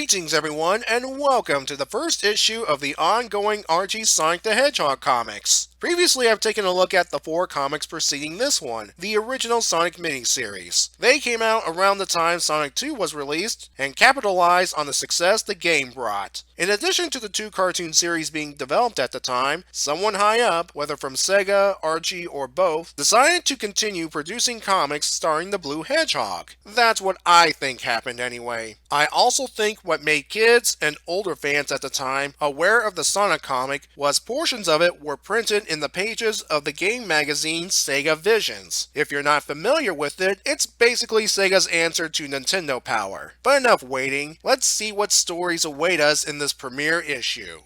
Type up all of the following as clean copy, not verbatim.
Greetings everyone, and welcome to the first issue of the ongoing Archie Sonic the Hedgehog comics. Previously I've taken a look at the 4 comics preceding this one, the original Sonic miniseries. They came out around the time Sonic 2 was released, and capitalized on the success the game brought. In addition to the 2 cartoon series being developed at the time, someone high up, whether from Sega, Archie, or both, decided to continue producing comics starring the Blue Hedgehog. That's what I think happened anyway. I also think what made kids and older fans at the time aware of the Sonic comic was portions of it were printed in the pages of the game magazine Sega Visions. If you're not familiar with it, it's basically Sega's answer to Nintendo Power. But enough waiting, let's see what stories await us in this premiere issue.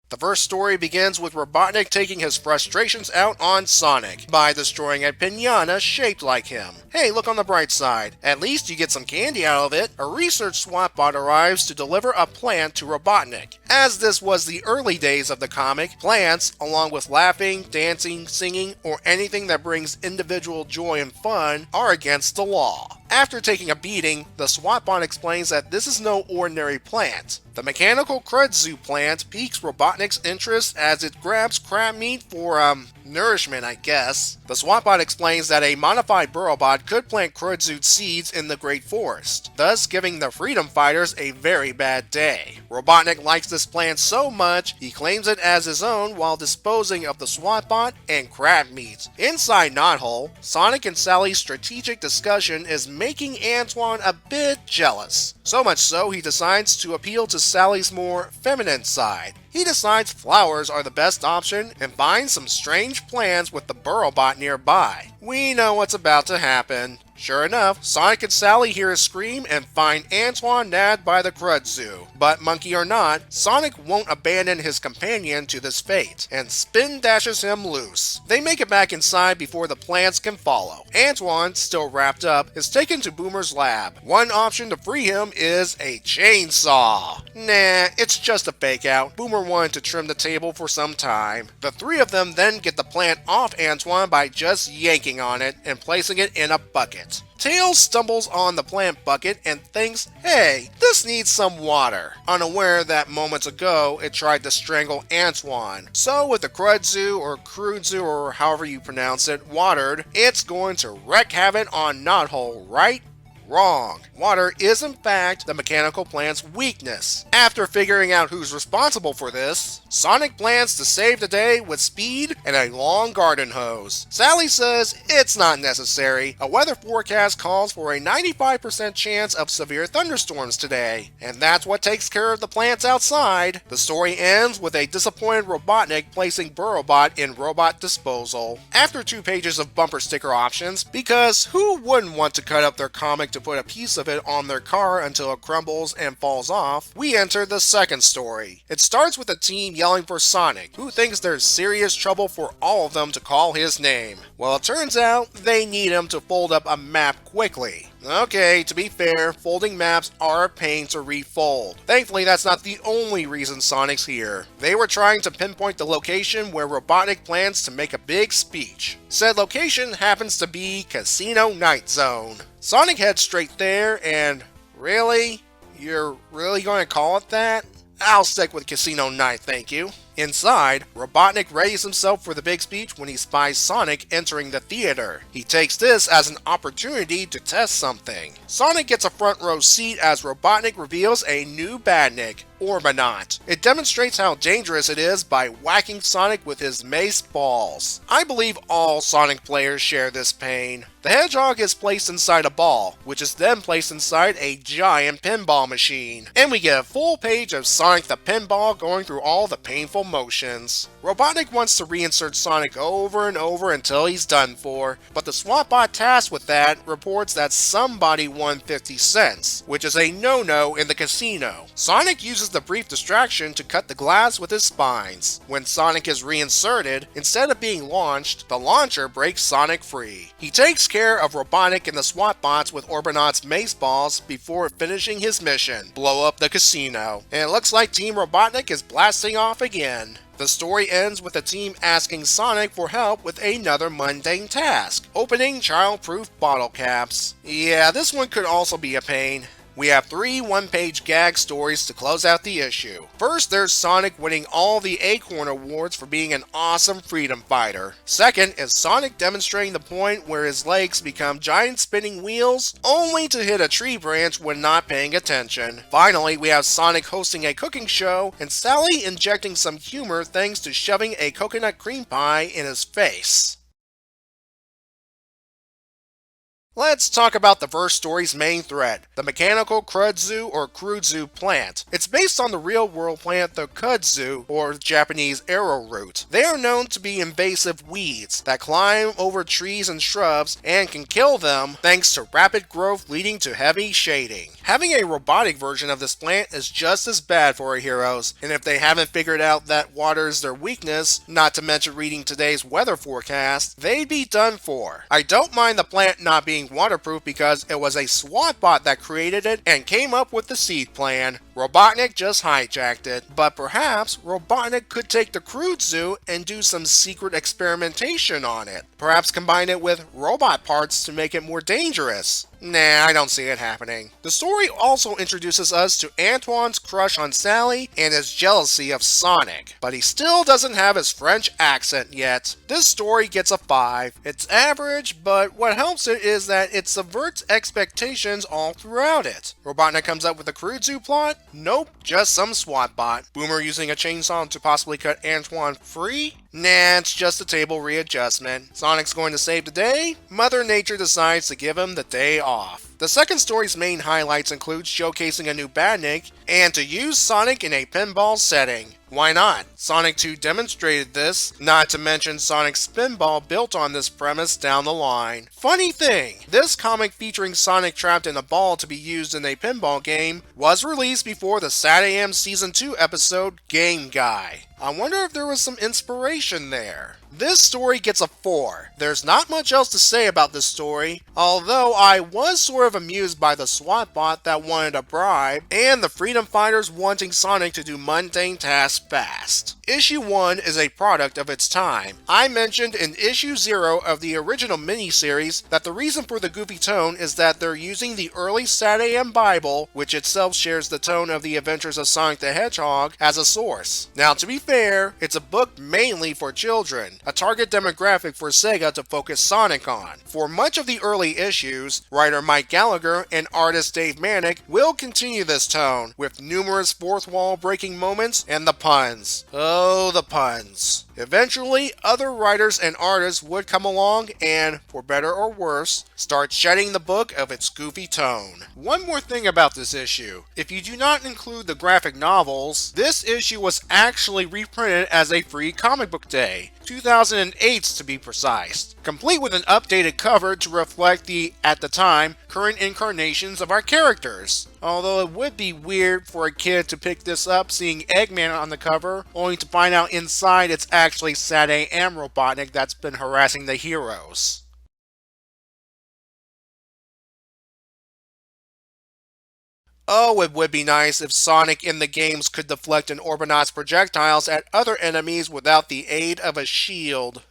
The first story begins with Robotnik taking his frustrations out on Sonic by destroying a piñata shaped like him. Hey, look on the bright side. At least you get some candy out of it. A research SWAT bot arrives to deliver a plant to Robotnik. As this was the early days of the comic, plants, along with laughing, dancing, singing, or anything that brings individual joy and fun, are against the law. After taking a beating, the SWAT bot explains that this is no ordinary plant. The mechanical kudzu plant piques Robotnik's interest as it grabs crab meat for, nourishment, I guess. The SWAT bot explains that a modified Burrowbot could plant kudzu seeds in the Great Forest, thus giving the freedom fighters a very bad day. Robotnik likes this plant so much, he claims it as his own while disposing of the SWAT bot and crab meat. Inside Knothole, Sonic and Sally's strategic discussion is making Antoine a bit jealous. So much so, he decides to appeal to Sally's more feminine side. He decides flowers are the best option and finds some strange plans with the Burrowbot nearby. We know what's about to happen. Sure enough, Sonic and Sally hear a scream and find Antoine nabbed by the kudzu. But monkey or not, Sonic won't abandon his companion to this fate, and spin dashes him loose. They make it back inside before the plants can follow. Antoine, still wrapped up, is taken to Boomer's lab. One option to free him is a chainsaw. Nah, it's just a fake out. Boomer wanted to trim the table for some time. The 3 of them then get the plant off Antoine by just yanking on it and placing it in a bucket. Tails stumbles on the plant bucket and thinks, hey, this needs some water, unaware that moments ago it tried to strangle Antoine. So with the kudzu or krudzu or however you pronounce it watered, it's going to wreak havoc on Knothole, right? Wrong. Water is in fact the mechanical plant's weakness. After figuring out who's responsible for this, Sonic plans to save the day with speed and a long garden hose. Sally says it's not necessary. A weather forecast calls for a 95% chance of severe thunderstorms today, and that's what takes care of the plants outside. The story ends with a disappointed Robotnik placing Burrowbot in robot disposal. After 2 pages of bumper sticker options, because who wouldn't want to cut up their comic to put a piece of it on their car until it crumbles and falls off, we enter the second story. It starts with a team yelling for Sonic, who thinks there's serious trouble for all of them to call his name. Well, it turns out they need him to fold up a map quickly. Okay, to be fair, folding maps are a pain to refold. Thankfully, that's not the only reason Sonic's here. They were trying to pinpoint the location where Robotnik plans to make a big speech. Said location happens to be Casino Night Zone. Sonic heads straight there and, really? You're really going to call it that? I'll stick with Casino Night, thank you. Inside, Robotnik readies himself for the big speech when he spies Sonic entering the theater. He takes this as an opportunity to test something. Sonic gets a front row seat as Robotnik reveals a new badnik, Orbonaut. It demonstrates how dangerous it is by whacking Sonic with his mace balls. I believe all Sonic players share this pain. The Hedgehog is placed inside a ball, which is then placed inside a giant pinball machine. And we get a full page of Sonic the Pinball going through all the painful motions. Robotnik wants to reinsert Sonic over and over until he's done for, but the SWAT bot tasked with that reports that somebody won 50 cents, which is a no-no in the casino. Sonic uses the brief distraction to cut the glass with his spines. When Sonic is reinserted, instead of being launched, the launcher breaks Sonic free. He takes care of Robotnik and the SWAT bots with Orbonaut's mace balls before finishing his mission, blow up the casino. And it looks like Team Robotnik is blasting off again. The story ends with the team asking Sonic for help with another mundane task, opening child-proof bottle caps. Yeah, this one could also be a pain. We have 3 one-page gag stories to close out the issue. First, there's Sonic winning all the Acorn Awards for being an awesome freedom fighter. Second is Sonic demonstrating the point where his legs become giant spinning wheels, only to hit a tree branch when not paying attention. Finally, we have Sonic hosting a cooking show, and Sally injecting some humor thanks to shoving a coconut cream pie in his face. Let's talk about the first story's main threat, the mechanical kudzu or kudzu plant. It's based on the real-world plant the kudzu, or Japanese arrowroot. They are known to be invasive weeds that climb over trees and shrubs and can kill them thanks to rapid growth leading to heavy shading. Having a robotic version of this plant is just as bad for our heroes, and if they haven't figured out that water is their weakness, not to mention reading today's weather forecast, they'd be done for. I don't mind the plant not being waterproof because it was a SWAT bot that created it and came up with the seed plan. Robotnik just hijacked it, but perhaps Robotnik could take the kudzu and do some secret experimentation on it. Perhaps combine it with robot parts to make it more dangerous. Nah, I don't see it happening. The story also introduces us to Antoine's crush on Sally and his jealousy of Sonic, but he still doesn't have his French accent yet. This story gets a 5. It's average, but what helps it is that it subverts expectations all throughout it. Robotnik comes up with a kudzu plot? Nope, just some SWAT bot. Boomer using a chainsaw to possibly cut Antoine free? Nah, it's just a table readjustment. Sonic's going to save the day? Mother Nature decides to give him the day off. The second story's main highlights include showcasing a new Badnik and to use Sonic in a pinball setting. Why not? Sonic 2 demonstrated this, not to mention Sonic's Spinball built on this premise down the line. Funny thing, this comic featuring Sonic trapped in a ball to be used in a pinball game was released before the SatAM Season 2 episode Game Guy. I wonder if there was some inspiration there. This story gets a 4. There's not much else to say about this story, although I was sort of amused by the SWAT bot that wanted a bribe, and the freedom fighters wanting Sonic to do mundane tasks fast. Issue 1 is a product of its time. I mentioned in Issue 0 of the original miniseries that the reason for the goofy tone is that they're using the early SatAM Bible, which itself shares the tone of the Adventures of Sonic the Hedgehog, as a source. Now to be fair, it's a book mainly for children, a target demographic for Sega to focus Sonic on. For much of the early issues, writer Mike Gallagher and artist Dave Manek will continue this tone, with numerous fourth wall breaking moments and the puns. Oh, the puns. Eventually, other writers and artists would come along and, for better or worse, start shedding the book of its goofy tone. One more thing about this issue. If you do not include the graphic novels, this issue was actually reprinted as a free comic book day, 2008 to be precise, complete with an updated cover to reflect the, at the time, current incarnations of our characters. Although it would be weird for a kid to pick this up seeing Eggman on the cover, only to find out inside it's actually SatAM Robotnik that's been harassing the heroes. Oh, it would be nice if Sonic in the games could deflect an Orbinaut's projectiles at other enemies without the aid of a shield.